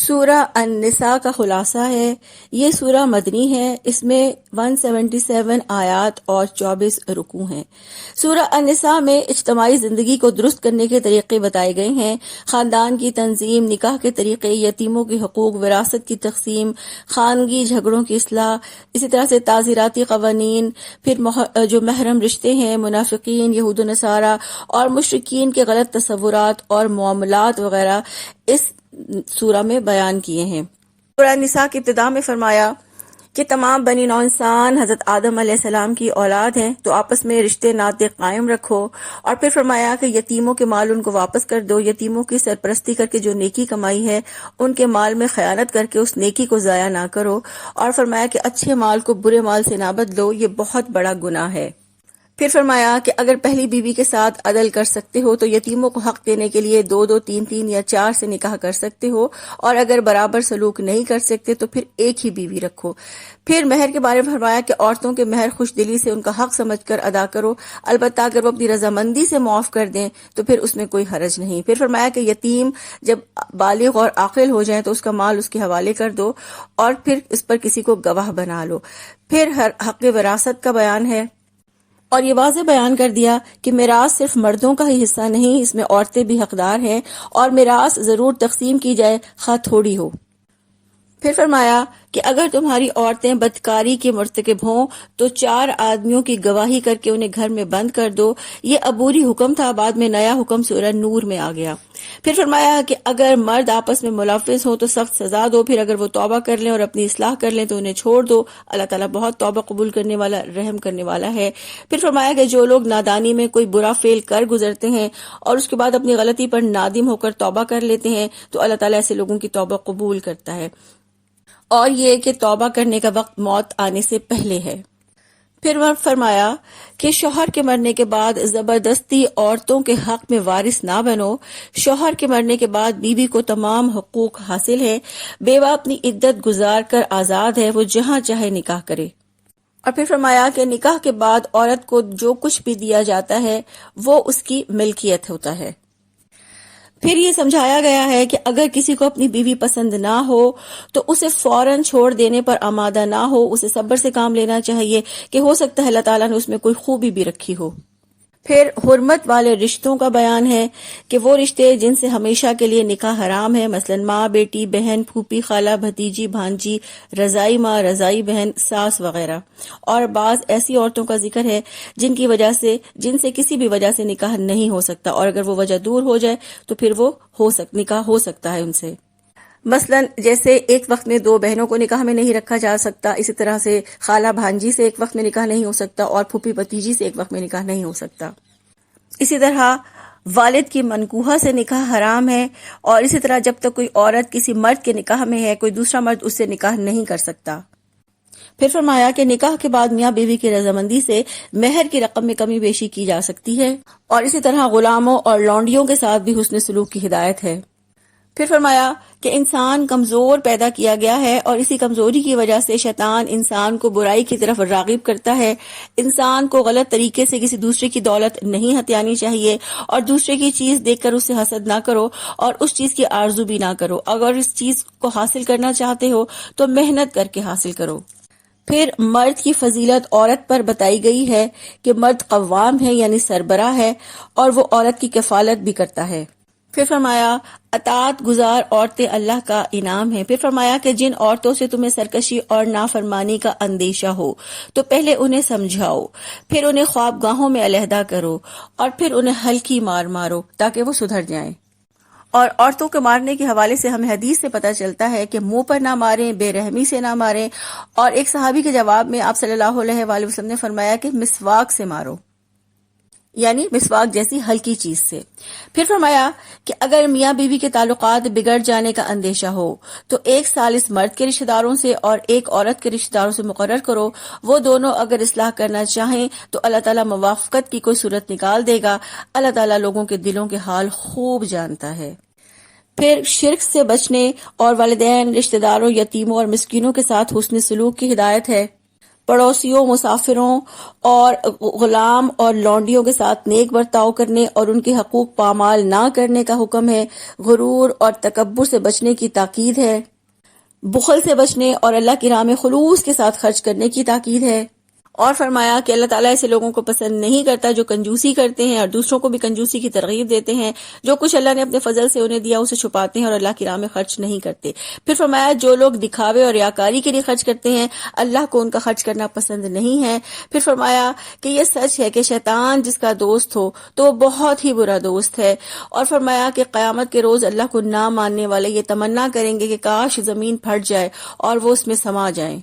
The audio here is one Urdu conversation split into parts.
سورہ النساء کا خلاصہ ہے۔ یہ سورہ مدنی ہے، اس میں 177 آیات اور 24 رکوع ہیں۔ سورہ النساء میں اجتماعی زندگی کو درست کرنے کے طریقے بتائے گئے ہیں۔ خاندان کی تنظیم، نکاح کے طریقے، یتیموں کے حقوق، وراثت کی تقسیم، خانگی جھگڑوں کی اصلاح، اسی طرح سے تعزیراتی قوانین، پھر جو محرم رشتے ہیں، منافقین، یہود و نصارہ اور مشرکین کے غلط تصورات اور معاملات وغیرہ اس سورہ میں بیان کیے ہیں۔ سورہ النساء کی ابتدا میں فرمایا کہ تمام بنی نوع انسان حضرت آدم علیہ السلام کی اولاد ہیں، تو آپس میں رشتے ناطے قائم رکھو، اور پھر فرمایا کہ یتیموں کے مال ان کو واپس کر دو، یتیموں کی سرپرستی کر کے جو نیکی کمائی ہے ان کے مال میں خیانت کر کے اس نیکی کو ضائع نہ کرو، اور فرمایا کہ اچھے مال کو برے مال سے نہ بدلو، یہ بہت بڑا گناہ ہے۔ پھر فرمایا کہ اگر پہلی بیوی کے ساتھ عدل کر سکتے ہو تو یتیموں کو حق دینے کے لیے 2 3 یا 4 سے نکاح کر سکتے ہو، اور اگر برابر سلوک نہیں کر سکتے تو پھر ایک ہی بیوی رکھو۔ پھر مہر کے بارے میں فرمایا کہ عورتوں کے مہر خوش دلی سے ان کا حق سمجھ کر ادا کرو، البتہ اگر وہ اپنی رضامندی سے معاف کر دیں تو پھر اس میں کوئی حرج نہیں۔ پھر فرمایا کہ یتیم جب بالغ اور عاقل ہو جائیں تو اس کا مال اس کے حوالے کر دو، اور پھر اس پر کسی کو گواہ بنا لو۔ پھر حق وراثت کا بیان ہے، اور یہ واضح بیان کر دیا کہ میراث صرف مردوں کا ہی حصہ نہیں، اس میں عورتیں بھی حقدار ہیں، اور میراث ضرور تقسیم کی جائے، خواہ تھوڑی ہو۔ پھر فرمایا کہ اگر تمہاری عورتیں بدکاری کے مرتکب ہوں تو 4 آدمیوں کی گواہی کر کے انہیں گھر میں بند کر دو۔ یہ عبوری حکم تھا، بعد میں نیا حکم سورہ نور میں آ گیا۔ پھر فرمایا کہ اگر مرد آپس میں ملوث ہوں تو سخت سزا دو، پھر اگر وہ توبہ کر لیں اور اپنی اصلاح کر لیں تو انہیں چھوڑ دو، اللہ تعالیٰ بہت توبہ قبول کرنے والا، رحم کرنے والا ہے۔ پھر فرمایا کہ جو لوگ نادانی میں کوئی برا فعل کر گزرتے ہیں اور اس کے بعد اپنی غلطی پر نادم ہو کر توبہ کر لیتے ہیں تو اللہ تعالیٰ ایسے لوگوں کی توبہ قبول کرتا ہے، اور یہ کہ توبہ کرنے کا وقت موت آنے سے پہلے ہے۔ پھر وہ فرمایا کہ شوہر کے مرنے کے بعد زبردستی عورتوں کے حق میں وارث نہ بنو۔ شوہر کے مرنے کے بعد بیوی کو تمام حقوق حاصل ہے۔ بیوہ اپنی عدت گزار کر آزاد ہے، وہ جہاں چاہے نکاح کرے۔ اور پھر فرمایا کہ نکاح کے بعد عورت کو جو کچھ بھی دیا جاتا ہے وہ اس کی ملکیت ہوتا ہے۔ پھر یہ سمجھایا گیا ہے کہ اگر کسی کو اپنی بیوی پسند نہ ہو تو اسے فوراً چھوڑ دینے پر آمادہ نہ ہو، اسے صبر سے کام لینا چاہیے کہ ہو سکتا ہے اللہ تعالیٰ نے اس میں کوئی خوبی بھی رکھی ہو۔ پھر حرمت والے رشتوں کا بیان ہے کہ وہ رشتے جن سے ہمیشہ کے لیے نکاح حرام ہے، مثلا ماں، بیٹی، بہن، پھوپھی، خالہ، بھتیجی، بھانجی، رضائی ماں، رضائی بہن، ساس وغیرہ، اور بعض ایسی عورتوں کا ذکر ہے جن سے کسی بھی وجہ سے نکاح نہیں ہو سکتا، اور اگر وہ وجہ دور ہو جائے تو پھر وہ نکاح ہو سکتا ہے ان سے۔ مثلا جیسے ایک وقت میں 2 بہنوں کو نکاح میں نہیں رکھا جا سکتا، اسی طرح سے خالہ بھانجی سے ایک وقت میں نکاح نہیں ہو سکتا، اور پھوپھی بھتیجی سے ایک وقت میں نکاح نہیں ہو سکتا۔ اسی طرح والد کی منکوحہ سے نکاح حرام ہے، اور اسی طرح جب تک کوئی عورت کسی مرد کے نکاح میں ہے کوئی دوسرا مرد اس سے نکاح نہیں کر سکتا۔ پھر فرمایا کہ نکاح کے بعد میاں بیوی کی رضامندی سے مہر کی رقم میں کمی بیشی کی جا سکتی ہے، اور اسی طرح غلاموں اور لونڈیوں کے ساتھ بھی حسن سلوک کی ہدایت ہے۔ پھر فرمایا کہ انسان کمزور پیدا کیا گیا ہے، اور اسی کمزوری کی وجہ سے شیطان انسان کو برائی کی طرف راغب کرتا ہے۔ انسان کو غلط طریقے سے کسی دوسرے کی دولت نہیں ہتھیانی چاہیے، اور دوسرے کی چیز دیکھ کر اسے حسد نہ کرو اور اس چیز کی آرزو بھی نہ کرو۔ اگر اس چیز کو حاصل کرنا چاہتے ہو تو محنت کر کے حاصل کرو۔ پھر مرد کی فضیلت عورت پر بتائی گئی ہے کہ مرد قوام ہے، یعنی سربراہ ہے، اور وہ عورت کی کفالت بھی کرتا ہے۔ پھر فرمایا اطاعت گزار عورتیں اللہ کا انعام ہیں۔ پھر فرمایا کہ جن عورتوں سے تمہیں سرکشی اور نافرمانی کا اندیشہ ہو تو پہلے انہیں سمجھاؤ، پھر انہیں خوابگاہوں میں علیحدہ کرو، اور پھر انہیں ہلکی مار مارو تاکہ وہ سدھر جائیں۔ اور عورتوں کے مارنے کے حوالے سے ہمیں حدیث سے پتہ چلتا ہے کہ منہ پر نہ ماریں، بے رحمی سے نہ ماریں، اور ایک صحابی کے جواب میں آپ صلی اللہ علیہ وآلہ وسلم نے فرمایا کہ مسواک سے مارو، یعنی مسواک جیسی ہلکی چیز سے۔ پھر فرمایا کہ اگر میاں بیوی کے تعلقات بگڑ جانے کا اندیشہ ہو تو 1 سال اس مرد کے رشتہ داروں سے اور 1 عورت کے رشتہ داروں سے مقرر کرو، وہ دونوں اگر اصلاح کرنا چاہیں تو اللہ تعالیٰ موافقت کی کوئی صورت نکال دے گا۔ اللہ تعالیٰ لوگوں کے دلوں کے حال خوب جانتا ہے۔ پھر شرک سے بچنے اور والدین، رشتہ داروں، یتیموں اور مسکینوں کے ساتھ حسن سلوک کی ہدایت ہے۔ پڑوسیوں، مسافروں اور غلام اور لونڈیوں کے ساتھ نیک برتاؤ کرنے اور ان کے حقوق پامال نہ کرنے کا حکم ہے۔ غرور اور تکبر سے بچنے کی تاکید ہے۔ بخل سے بچنے اور اللہ کی راہ میں خلوص کے ساتھ خرچ کرنے کی تاکید ہے۔ اور فرمایا کہ اللہ تعالیٰ ایسے لوگوں کو پسند نہیں کرتا جو کنجوسی کرتے ہیں اور دوسروں کو بھی کنجوسی کی ترغیب دیتے ہیں، جو کچھ اللہ نے اپنے فضل سے انہیں دیا اسے چھپاتے ہیں اور اللہ کی راہ میں خرچ نہیں کرتے۔ پھر فرمایا جو لوگ دکھاوے اور ریاکاری کے لیے خرچ کرتے ہیں اللہ کو ان کا خرچ کرنا پسند نہیں ہے۔ پھر فرمایا کہ یہ سچ ہے کہ شیطان جس کا دوست ہو تو وہ بہت ہی برا دوست ہے۔ اور فرمایا کہ قیامت کے روز اللہ کو نہ ماننے والے یہ تمنا کریں گے کہ کاش زمین پھٹ جائے اور وہ اس میں سما جائیں۔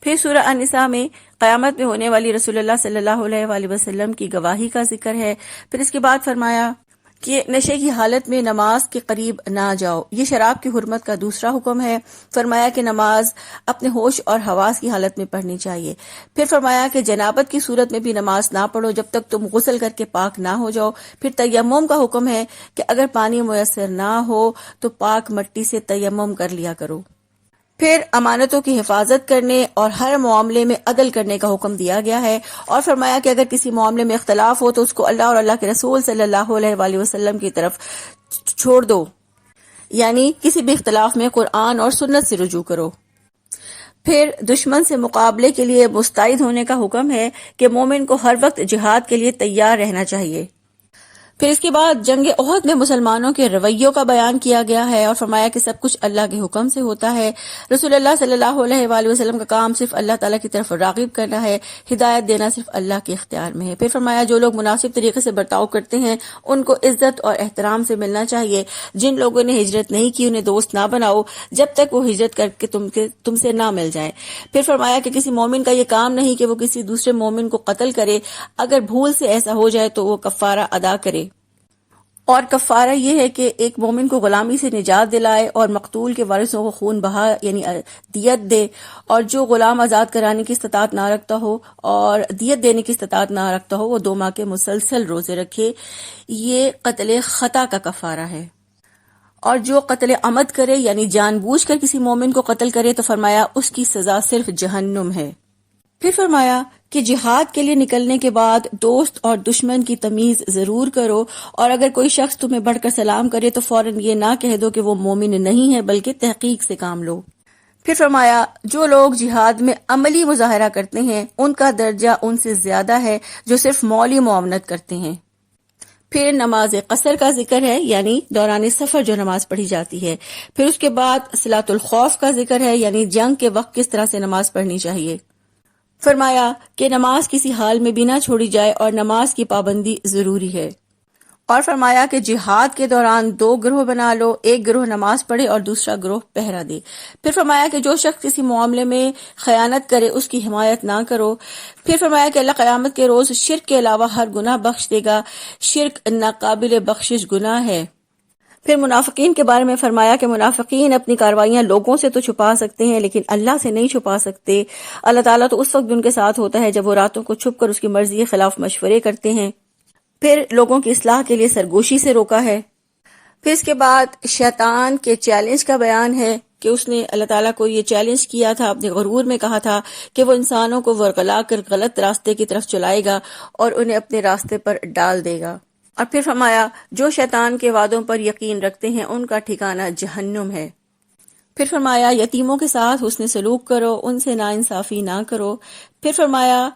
پھر سورہ النساء میں قیامت میں ہونے والی رسول اللہ صلی اللہ علیہ وآلہ وسلم کی گواہی کا ذکر ہے۔ پھر اس کے بعد فرمایا کہ نشے کی حالت میں نماز کے قریب نہ جاؤ، یہ شراب کی حرمت کا دوسرا حکم ہے۔ فرمایا کہ نماز اپنے ہوش اور حواس کی حالت میں پڑھنی چاہیے۔ پھر فرمایا کہ جنابت کی صورت میں بھی نماز نہ پڑھو جب تک تم غسل کر کے پاک نہ ہو جاؤ۔ پھر تیمم کا حکم ہے کہ اگر پانی میسر نہ ہو تو پاک مٹی سے تیمم کر لیا کرو۔ پھر امانتوں کی حفاظت کرنے اور ہر معاملے میں عدل کرنے کا حکم دیا گیا ہے۔ اور فرمایا کہ اگر کسی معاملے میں اختلاف ہو تو اس کو اللہ اور اللہ کے رسول صلی اللہ علیہ وآلہ وسلم کی طرف چھوڑ دو، یعنی کسی بھی اختلاف میں قرآن اور سنت سے رجوع کرو۔ پھر دشمن سے مقابلے کے لیے مستعد ہونے کا حکم ہے کہ مومن کو ہر وقت جہاد کے لیے تیار رہنا چاہیے۔ پھر اس کے بعد جنگ احد میں مسلمانوں کے رویوں کا بیان کیا گیا ہے اور فرمایا کہ سب کچھ اللہ کے حکم سے ہوتا ہے۔ رسول اللہ صلی اللہ علیہ وآلہ وسلم کا کام صرف اللہ تعالیٰ کی طرف راغب کرنا ہے، ہدایت دینا صرف اللہ کے اختیار میں ہے۔ پھر فرمایا جو لوگ مناسب طریقے سے برتاؤ کرتے ہیں ان کو عزت اور احترام سے ملنا چاہیے۔ جن لوگوں نے ہجرت نہیں کی انہیں دوست نہ بناؤ جب تک وہ ہجرت کر کے تم سے نہ مل جائیں۔ پھر فرمایا کہ کسی مومن کا یہ کام نہیں کہ وہ کسی دوسرے مومن کو قتل کرے، اگر بھول سے ایسا ہو جائے تو وہ کفارہ ادا کرے۔ اور کفارہ یہ ہے کہ ایک مومن کو غلامی سے نجات دلائے اور مقتول کے وارثوں کو خون بہا یعنی دیت دے، اور جو غلام آزاد کرانے کی استطاعت نہ رکھتا ہو اور دیت دینے کی استطاعت نہ رکھتا ہو وہ 2 ماہ کے مسلسل روزے رکھے۔ یہ قتل خطا کا کفارہ ہے۔ اور جو قتل عمد کرے یعنی جان بوجھ کر کسی مومن کو قتل کرے تو فرمایا اس کی سزا صرف جہنم ہے۔ پھر فرمایا کہ جہاد کے لیے نکلنے کے بعد دوست اور دشمن کی تمیز ضرور کرو، اور اگر کوئی شخص تمہیں بڑھ کر سلام کرے تو فوراً یہ نہ کہہ دو کہ وہ مومن نہیں ہے بلکہ تحقیق سے کام لو۔ پھر فرمایا جو لوگ جہاد میں عملی مظاہرہ کرتے ہیں ان کا درجہ ان سے زیادہ ہے جو صرف مولی معاونت کرتے ہیں۔ پھر نماز قصر کا ذکر ہے یعنی دوران سفر جو نماز پڑھی جاتی ہے۔ پھر اس کے بعد صلاۃ الخوف کا ذکر ہے یعنی جنگ کے وقت کس طرح سے نماز پڑھنی چاہیے۔ فرمایا کہ نماز کسی حال میں بھی نہ چھوڑی جائے اور نماز کی پابندی ضروری ہے۔ اور فرمایا کہ جہاد کے دوران 2 گروہ بنا لو، ایک گروہ نماز پڑھے اور دوسرا گروہ پہرا دے۔ پھر فرمایا کہ جو شخص کسی معاملے میں خیانت کرے اس کی حمایت نہ کرو۔ پھر فرمایا کہ اللہ قیامت کے روز شرک کے علاوہ ہر گناہ بخش دے گا، شرک ناقابل بخشش گناہ ہے۔ پھر منافقین کے بارے میں فرمایا کہ منافقین اپنی کارروائیاں لوگوں سے تو چھپا سکتے ہیں لیکن اللہ سے نہیں چھپا سکتے۔ اللہ تعالیٰ تو اس وقت ان کے ساتھ ہوتا ہے جب وہ راتوں کو چھپ کر اس کی مرضی کے خلاف مشورے کرتے ہیں۔ پھر لوگوں کی اصلاح کے لیے سرگوشی سے روکا ہے۔ پھر اس کے بعد شیطان کے چیلنج کا بیان ہے کہ اس نے اللہ تعالیٰ کو یہ چیلنج کیا تھا، اپنے غرور میں کہا تھا کہ وہ انسانوں کو ورغلا کر غلط راستے کی طرف چلائے گا اور انہیں اپنے راستے پر ڈال دے گا۔ اور پھر فرمایا جو شیطان کے وعدوں پر یقین رکھتے ہیں ان کا ٹھکانہ جہنم ہے۔ پھر فرمایا یتیموں کے ساتھ حسن سلوک کرو، ان سے ناانصافی نہ کرو۔ پھر فرمایا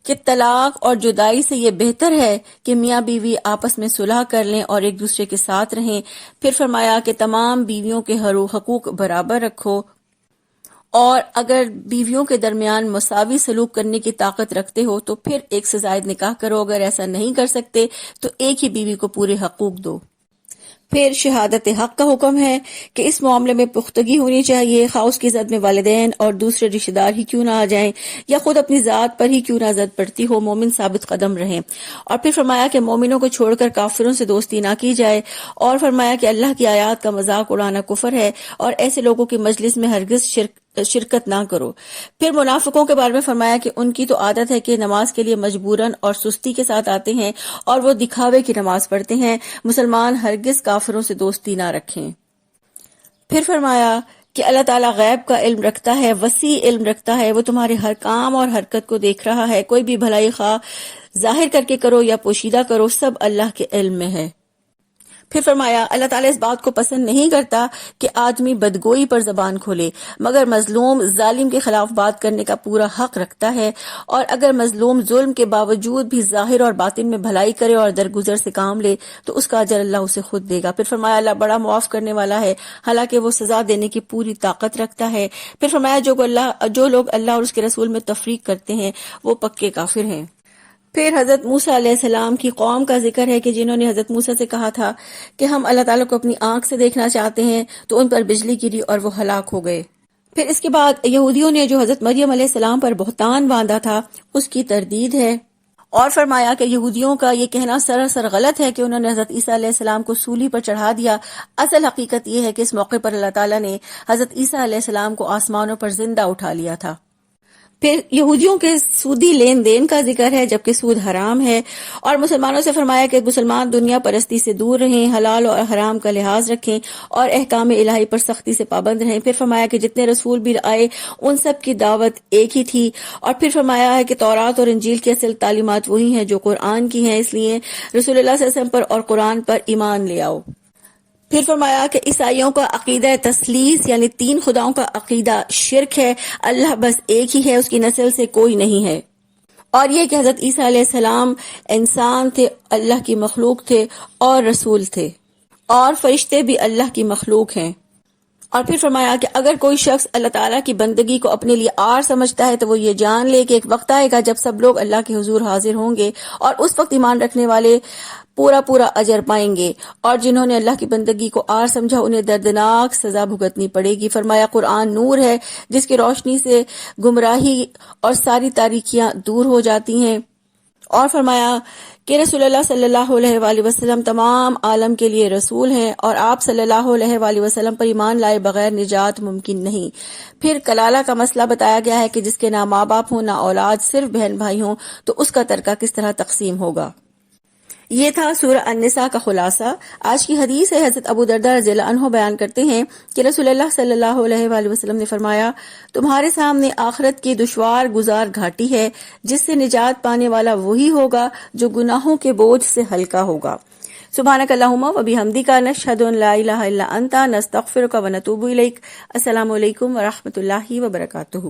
کہ طلاق اور جدائی سے یہ بہتر ہے کہ میاں بیوی آپس میں صلح کر لیں اور ایک دوسرے کے ساتھ رہیں۔ پھر فرمایا کہ تمام بیویوں کے حقوق برابر رکھو، اور اگر بیویوں کے درمیان مساوی سلوک کرنے کی طاقت رکھتے ہو تو پھر ایک سے زائد نکاح کرو، اگر ایسا نہیں کر سکتے تو ایک ہی بیوی کو پورے حقوق دو۔ پھر شہادت حق کا حکم ہے کہ اس معاملے میں پختگی ہونی چاہیے، خواہ اس کی زد میں والدین اور دوسرے رشتہ دار ہی کیوں نہ آ جائیں یا خود اپنی ذات پر ہی کیوں نہ زد پڑتی ہو، مومن ثابت قدم رہیں۔ اور پھر فرمایا کہ مومنوں کو چھوڑ کر کافروں سے دوستی نہ کی جائے، اور فرمایا کہ اللہ کی آیات کا مذاق اڑانا کفر ہے اور ایسے لوگوں کی مجلس میں ہرگز شرکت نہ کرو۔ پھر منافقوں کے بارے میں فرمایا کہ ان کی تو عادت ہے کہ نماز کے لیے مجبوراً اور سستی کے ساتھ آتے ہیں اور وہ دکھاوے کی نماز پڑھتے ہیں۔ مسلمان ہرگز کافروں سے دوستی نہ رکھیں۔ پھر فرمایا کہ اللہ تعالیٰ غیب کا علم رکھتا ہے، وسیع علم رکھتا ہے، وہ تمہارے ہر کام اور حرکت کو دیکھ رہا ہے، کوئی بھی بھلائی خواہ ظاہر کر کے کرو یا پوشیدہ کرو، سب اللہ کے علم میں ہے۔ پھر فرمایا اللہ تعالیٰ اس بات کو پسند نہیں کرتا کہ آدمی بدگوئی پر زبان کھولے، مگر مظلوم ظالم کے خلاف بات کرنے کا پورا حق رکھتا ہے، اور اگر مظلوم ظلم کے باوجود بھی ظاہر اور باطن میں بھلائی کرے اور درگزر سے کام لے تو اس کا اجر اللہ اسے خود دے گا۔ پھر فرمایا اللہ بڑا معاف کرنے والا ہے، حالانکہ وہ سزا دینے کی پوری طاقت رکھتا ہے۔ پھر فرمایا جو لوگ اللہ اور اس کے رسول میں تفریق کرتے ہیں وہ پکے کافر ہیں۔ پھر حضرت موسیٰ علیہ السلام کی قوم کا ذکر ہے کہ جنہوں نے حضرت موسیٰ سے کہا تھا کہ ہم اللہ تعالیٰ کو اپنی آنکھ سے دیکھنا چاہتے ہیں، تو ان پر بجلی گری اور وہ ہلاک ہو گئے۔ پھر اس کے بعد یہودیوں نے جو حضرت مریم علیہ السلام پر بہتان باندھا تھا اس کی تردید ہے، اور فرمایا کہ یہودیوں کا یہ کہنا سراسر غلط ہے کہ انہوں نے حضرت عیسیٰ علیہ السلام کو سولی پر چڑھا دیا۔ اصل حقیقت یہ ہے کہ اس موقع پر اللہ تعالیٰ نے حضرت عیسیٰ علیہ السلام کو آسمانوں پر زندہ اٹھا لیا تھا۔ پھر یہودیوں کے سودی لین دین کا ذکر ہے جبکہ سود حرام ہے، اور مسلمانوں سے فرمایا کہ مسلمان دنیا پرستی سے دور رہیں، حلال اور حرام کا لحاظ رکھیں اور احکام الہی پر سختی سے پابند رہیں۔ پھر فرمایا کہ جتنے رسول بھی آئے ان سب کی دعوت ایک ہی تھی، اور پھر فرمایا ہے کہ تورات اور انجیل کی اصل تعلیمات وہی ہیں جو قرآن کی ہیں، اس لیے رسول اللہ صلی اللہ علیہ وسلم پر اور قرآن پر ایمان لے آؤ۔ پھر فرمایا کہ عیسائیوں کا عقیدہ تثلیث یعنی تین خداؤں کا عقیدہ شرک ہے، اللہ بس ایک ہی ہے، اس کی نسل سے کوئی نہیں ہے، اور یہ کہ حضرت عیسیٰ علیہ السلام انسان تھے، اللہ کی مخلوق تھے اور رسول تھے، اور فرشتے بھی اللہ کی مخلوق ہیں۔ اور پھر فرمایا کہ اگر کوئی شخص اللہ تعالیٰ کی بندگی کو اپنے لیے عار سمجھتا ہے تو وہ یہ جان لے کہ ایک وقت آئے گا جب سب لوگ اللہ کے حضور حاضر ہوں گے، اور اس وقت ایمان رکھنے والے پورا اجر پائیں گے، اور جنہوں نے اللہ کی بندگی کو عار سمجھا انہیں دردناک سزا بھگتنی پڑے گی۔ فرمایا قرآن نور ہے جس کی روشنی سے گمراہی اور ساری تاریکیاں دور ہو جاتی ہیں، اور فرمایا کہ رسول اللہ صلی اللہ علیہ وآلہ وسلم تمام عالم کے لیے رسول ہیں، اور آپ صلی اللہ علیہ وآلہ وسلم پر ایمان لائے بغیر نجات ممکن نہیں۔ پھر کلالہ کا مسئلہ بتایا گیا ہے کہ جس کے نہ ماں باپ ہوں نہ اولاد، صرف بہن بھائی ہوں، تو اس کا ترکہ کس طرح تقسیم ہوگا۔ یہ تھا سورہ النساء کا خلاصہ۔ آج کی حدیث ہے، حضرت ابو درداء رضی اللہ عنہ بیان کرتے ہیں کہ رسول اللہ صلی اللہ علیہ وآلہ وسلم نے فرمایا، تمہارے سامنے آخرت کی دشوار گزار گھاٹی ہے، جس سے نجات پانے والا وہی ہوگا جو گناہوں کے بوجھ سے ہلکا ہوگا۔ سبحانک اللہم و بحمدک، نشہد ان لا الہ الا انت، نستغفرک و نتوب الیک۔ السلام علیکم ورحمۃ اللہ وبرکاتہ۔